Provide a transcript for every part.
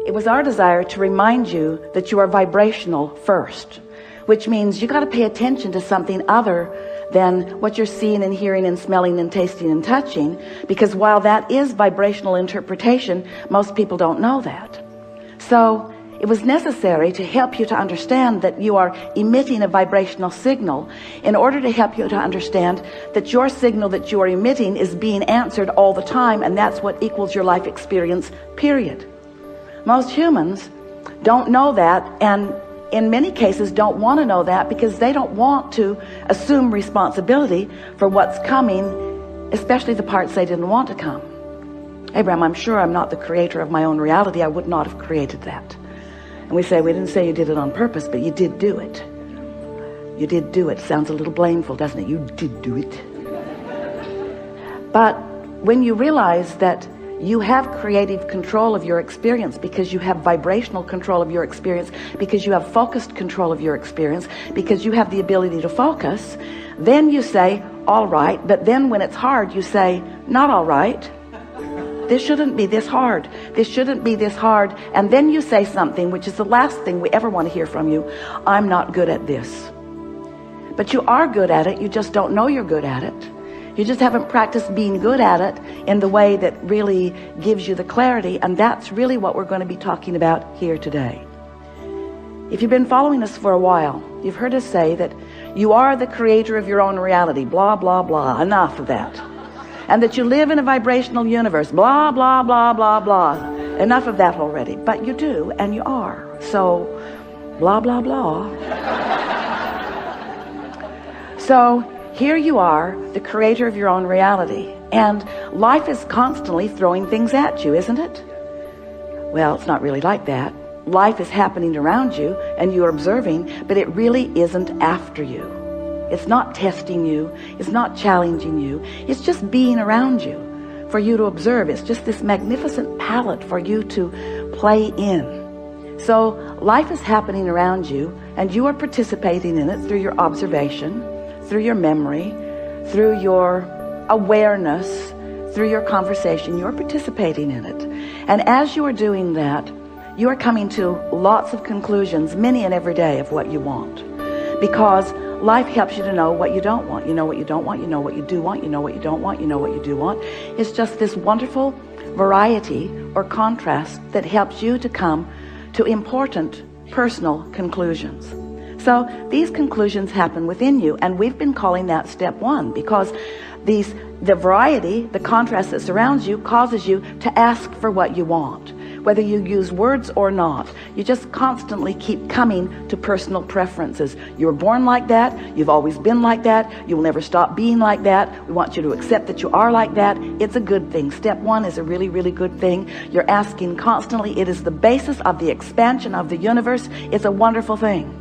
It was our desire to remind you that you are vibrational first, which means you got to pay attention to something other than what you're seeing and hearing and smelling and tasting and touching, because while that is vibrational interpretation, most people don't know that. So it was necessary to help you to understand that you are emitting a vibrational signal in order to help you to understand that your signal that you are emitting is being answered all the time, and that's what equals your life experience, period. Most humans don't know that, and in many cases don't want to know that, because they don't want to assume responsibility for what's coming, especially the parts they didn't want to come. Abraham, I'm sure I'm not the creator of my own reality. I would not have created that. And we say, we didn't say you did it on purpose, but you did do it. You did do it. Sounds a little blameful, doesn't it? You did do it. But when you realize that you have creative control of your experience, because you have vibrational control of your experience, because you have focused control of your experience, because you have the ability to focus, then you say, all right. But then when it's hard, you say, not all right. This shouldn't be this hard. This shouldn't be this hard. And then you say something, which is the last thing we ever want to hear from you. I'm not good at this. But you are good at it. You just don't know you're good at it. You just haven't practiced being good at it in the way that really gives you the clarity. And that's really what we're going to be talking about here today. If you've been following us for a while, you've heard us say that you are the creator of your own reality. Blah, blah, blah. Enough of that. And that you live in a vibrational universe. Blah, blah, blah, blah, blah. Enough of that already. But you do, and you are. So, blah, blah, blah. So, here you are, the creator of your own reality. And life is constantly throwing things at you, isn't it? Well, it's not really like that. Life is happening around you, and you're observing, but it really isn't after you. It's not testing you. It's not challenging you. It's just being around you for you to observe. It's just this magnificent palette for you to play in. So life is happening around you, and you are participating in it through your observation, through your memory, through your awareness, through your conversation. You're participating in it. And as you are doing that, you are coming to lots of conclusions, many and every day, of what you want. Because life helps you to know what you don't want. You know what you don't want. You know what you do want. You know what you don't want. You know what you do want. It's just this wonderful variety or contrast that helps you to come to important personal conclusions. So these conclusions happen within you, and we've been calling that step one, because the variety, the contrast that surrounds you, causes you to ask for what you want. Whether you use words or not, you just constantly keep coming to personal preferences. You were born like that. You've always been like that. You will never stop being like that. We want you to accept that you are like that. It's a good thing. Step one is a really, really good thing. You're asking constantly. It is the basis of the expansion of the universe. It's a wonderful thing.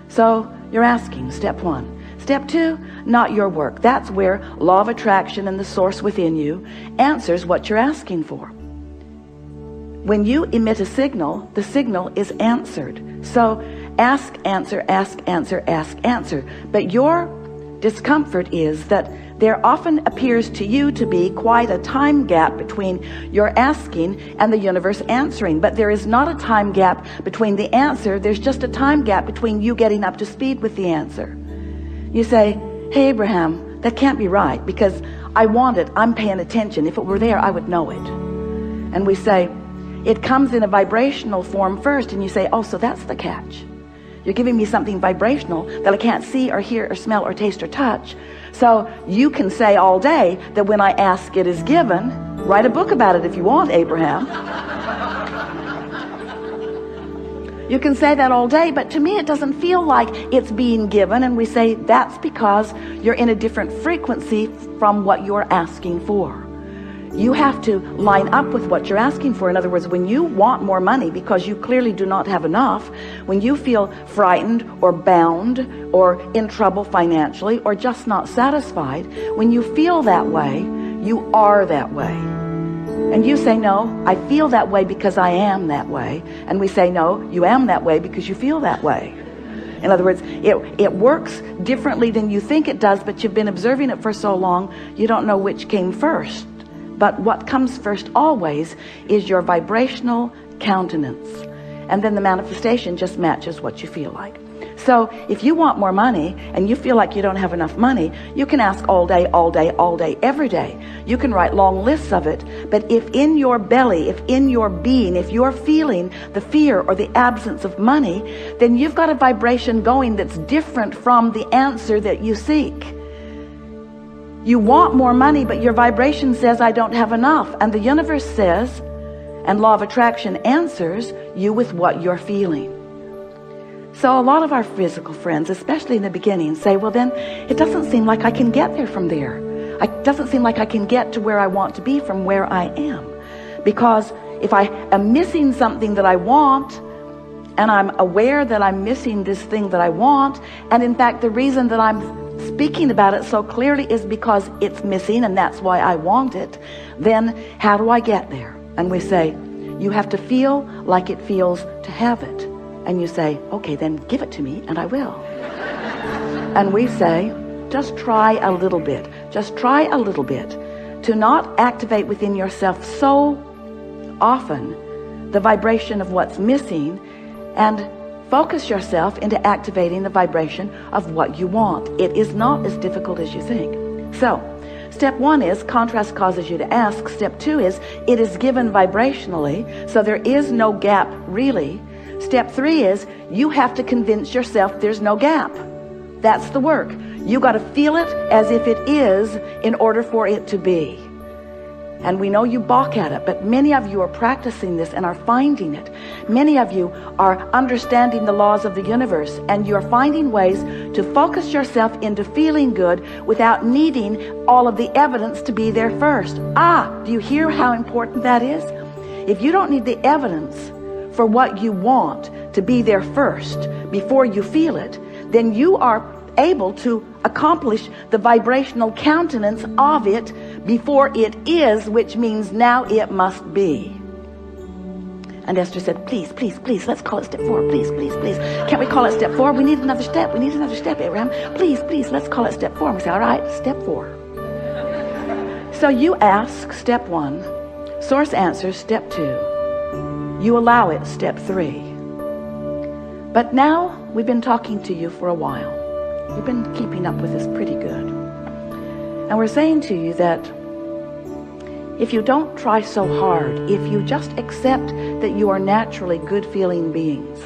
So you're asking, step one. Step two, not your work. That's where law of attraction and the source within you answers what you're asking for. When you emit a signal, the signal is answered. So ask, answer, ask, answer, ask, answer. But your discomfort is that there often appears to you to be quite a time gap between your asking and the universe answering. But there is not a time gap between the answer. There's just a time gap between you getting up to speed with the answer. You say, hey, Abraham, that can't be right, because I want it. I'm paying attention. If it were there, I would know it. And we say, it comes in a vibrational form first. And you say, oh, so that's the catch. You're giving me something vibrational that I can't see or hear or smell or taste or touch. So you can say all day that when I ask, it is given. Write a book about it if you want, Abraham. You can say that all day, but to me it doesn't feel like it's being given. And we say that's because you're in a different frequency from what you're asking for. You have to line up with what you're asking for. In other words, when you want more money because you clearly do not have enough, when you feel frightened or bound or in trouble financially or just not satisfied, when you feel that way, you are that way. And you say, no, I feel that way because I am that way. And we say, no, you am that way because you feel that way. In other words, it works differently than you think it does, but you've been observing it for so long, you don't know which came first. But what comes first always is your vibrational countenance. And then the manifestation just matches what you feel like. So if you want more money and you feel like you don't have enough money, you can ask all day, all day, all day, every day. You can write long lists of it. But if in your belly, if in your being, if you're feeling the fear or the absence of money, then you've got a vibration going that's different from the answer that you seek. You want more money, but your vibration says, I don't have enough. And the universe says, and law of attraction answers you with what you're feeling. So a lot of our physical friends, especially in the beginning, say, well then, it doesn't seem like I can get there from there. It doesn't seem like I can get to where I want to be from where I am. Because if I am missing something that I want, and I'm aware that I'm missing this thing that I want, and in fact the reason that I'm speaking about it so clearly is because it's missing and that's why I want it, then how do I get there? And we say, you have to feel like it feels to have it. And you say, okay, then give it to me and I will. And we say, just try a little bit. Just try a little bit to not activate within yourself so often the vibration of what's missing, and focus yourself into activating the vibration of what you want. It is not as difficult as you think. So, step one is contrast causes you to ask. Step two is it is given vibrationally, so there is no gap really. Step three is you have to convince yourself there's no gap. That's the work. You got to feel it as if it is in order for it to be. And we know you balk at it, but many of you are practicing this and are finding it. Many of you are understanding the laws of the universe, and you're finding ways to focus yourself into feeling good without needing all of the evidence to be there first. Do you hear how important that is? If you don't need the evidence for what you want to be there first before you feel it, then you are able to accomplish the vibrational countenance of it before it is, which means now it must be. And Esther said, please, please, please, let's call it step 4. Please, please, please. Can't we call it step 4? We need another step. We need another step, Abraham. Please, please, let's call it step 4. And we say, all right, step 4. So you ask, step 1. Source answers, step 2. You allow it, step 3. But now we've been talking to you for a while. You've been keeping up with us pretty good. And we're saying to you that if you don't try so hard, if you just accept that you are naturally good-feeling beings,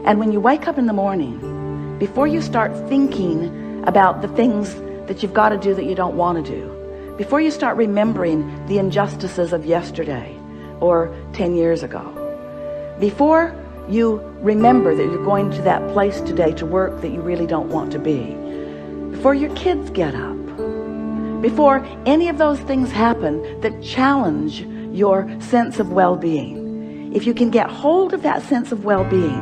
and when you wake up in the morning, before you start thinking about the things that you've got to do that you don't want to do, before you start remembering the injustices of yesterday or 10 years ago, before you remember that you're going to that place today to work that you really don't want to be, before your kids get up, before any of those things happen that challenge your sense of well-being, if you can get hold of that sense of well-being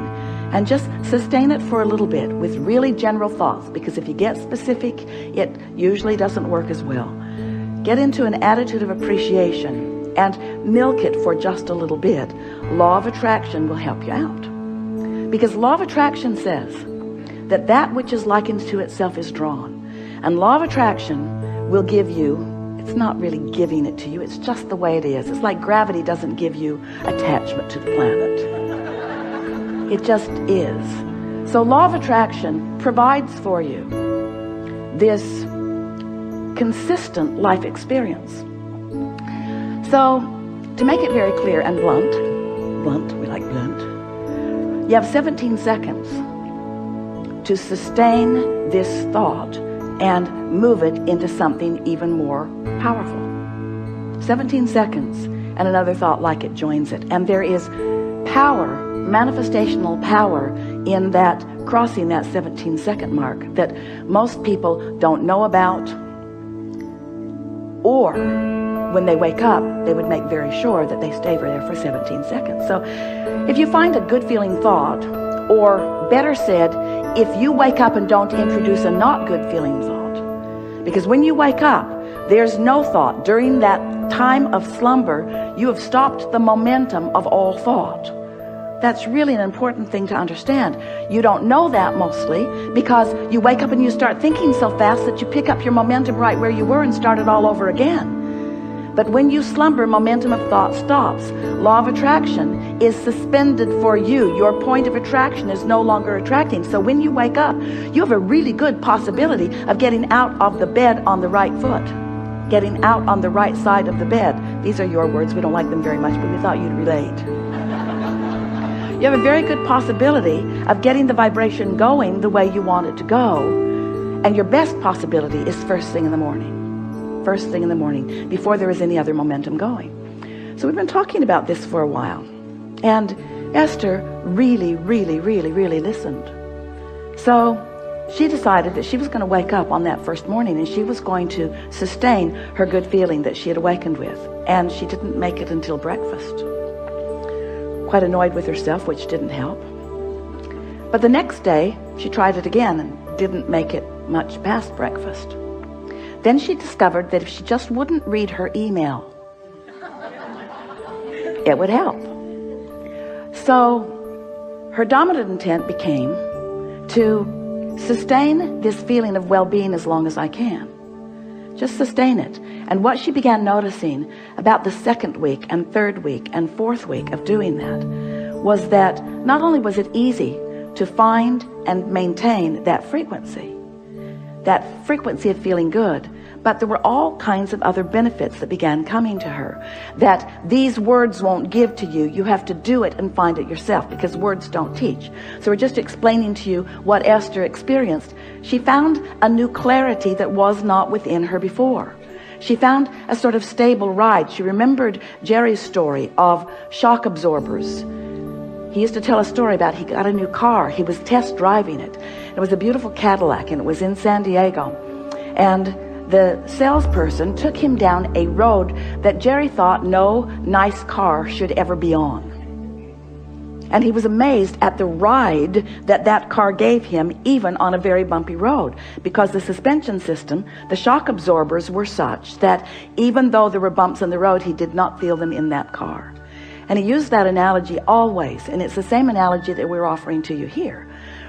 and just sustain it for a little bit with really general thoughts, because if you get specific, it usually doesn't work as well. Get into an attitude of appreciation and milk it for just a little bit. Law of attraction will help you out. Because law of attraction says that that which is likened to itself is drawn. And law of attraction will give you, it's not really giving it to you, it's just the way it is. It's like gravity doesn't give you attachment to the planet. It just is. So law of attraction provides for you this consistent life experience. So, to make it very clear and blunt, we like blunt, you have 17 seconds to sustain this thought and move it into something even more powerful. 17 seconds and another thought like it joins it. And there is power, manifestational power in that, crossing that 17-second mark that most people don't know about, or when they wake up, they would make very sure that they stay there for 17 seconds. So if you find a good feeling thought, or better said, if you wake up and don't introduce a not good feeling thought, because when you wake up, there's no thought. During that time of slumber, you have stopped the momentum of all thought. That's really an important thing to understand. You don't know that mostly because you wake up and you start thinking so fast that you pick up your momentum right where you were and start it all over again. But when you slumber, momentum of thought stops. Law of attraction is suspended for you. Your point of attraction is no longer attracting. So when you wake up, you have a really good possibility of getting out of the bed on the right foot, getting out on the right side of the bed. These are your words. We don't like them very much, but we thought you'd relate. You have a very good possibility of getting the vibration going the way you want it to go. And your best possibility is first thing in the morning. First thing in the morning, before there is any other momentum going. So we've been talking about this for a while. And Esther really listened. So she decided that she was going to wake up on that first morning and she was going to sustain her good feeling that she had awakened with. And she didn't make it until breakfast. Quite annoyed with herself, which didn't help. But the next day, she tried it again and didn't make it much past breakfast. Then she discovered that if she just wouldn't read her email, it would help. So her dominant intent became to sustain this feeling of well-being as long as I can. Just sustain it. And what she began noticing about the second week and third week and fourth week of doing that was that not only was it easy to find and maintain that frequency of feeling good, but there were all kinds of other benefits that began coming to her that these words won't give to you. You have to do it and find it yourself, because words don't teach. So we're just explaining to you what Esther experienced. She found a new clarity that was not within her before. She found a sort of stable ride. She remembered Jerry's story of shock absorbers. He used to tell a story about he got a new car. He was test driving it. It was a beautiful Cadillac, and it was in San Diego. And the salesperson took him down a road that Jerry thought no nice car should ever be on. And he was amazed at the ride that that car gave him, even on a very bumpy road, because the suspension system, the shock absorbers were such that even though there were bumps in the road, he did not feel them in that car. And he used that analogy always, and it's the same analogy that we're offering to you here.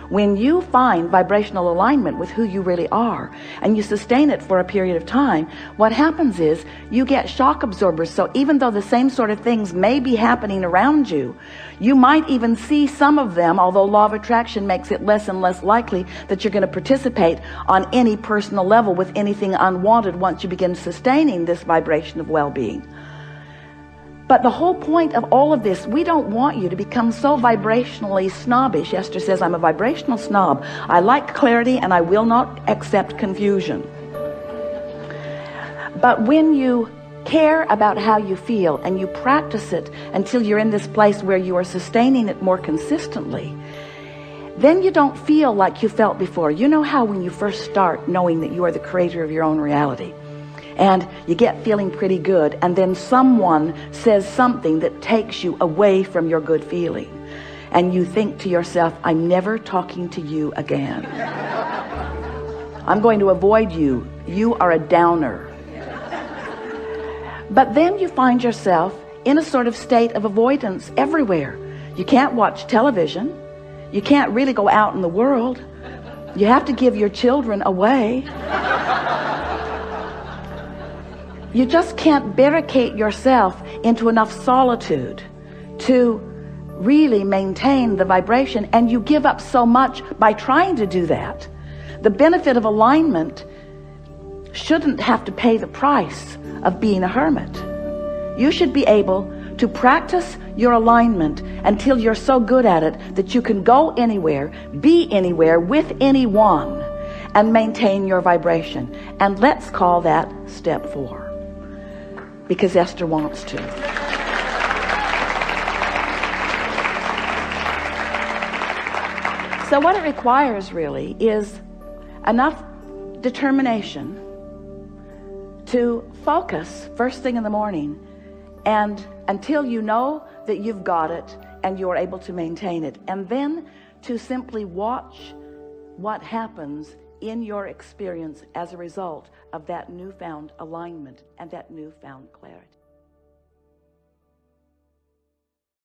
When you find vibrational alignment with who you really are, and you sustain it for a period of time, what happens is you get shock absorbers. So even though the same sort of things may be happening around you, you might even see some of them, although law of attraction makes it less and less likely that you're going to participate on any personal level with anything unwanted once you begin sustaining this vibration of well-being. But the whole point of all of this, we don't want you to become so vibrationally snobbish. Esther says, I'm a vibrational snob. I like clarity and I will not accept confusion. But when you care about how you feel and you practice it until you're in this place where you are sustaining it more consistently, then you don't feel like you felt before. You know how when you first start knowing that you are the creator of your own reality, and you get feeling pretty good, and then someone says something that takes you away from your good feeling, and you think to yourself, I'm never talking to you again. I'm going to avoid you. You are a downer. But then you find yourself in a sort of state of avoidance everywhere. You can't watch television. You can't really go out in the world. You have to give your children away. You just can't barricade yourself into enough solitude to really maintain the vibration, and you give up so much by trying to do that. The benefit of alignment shouldn't have to pay the price of being a hermit. You should be able to practice your alignment until you're so good at it that you can go anywhere, be anywhere with anyone, and maintain your vibration. And let's call that step 4. Because Esther wants to. So what it requires really is enough determination to focus first thing in the morning, and until you know that you've got it and you're able to maintain it, and then to simply watch what happens in your experience as a result of that newfound alignment and that newfound clarity.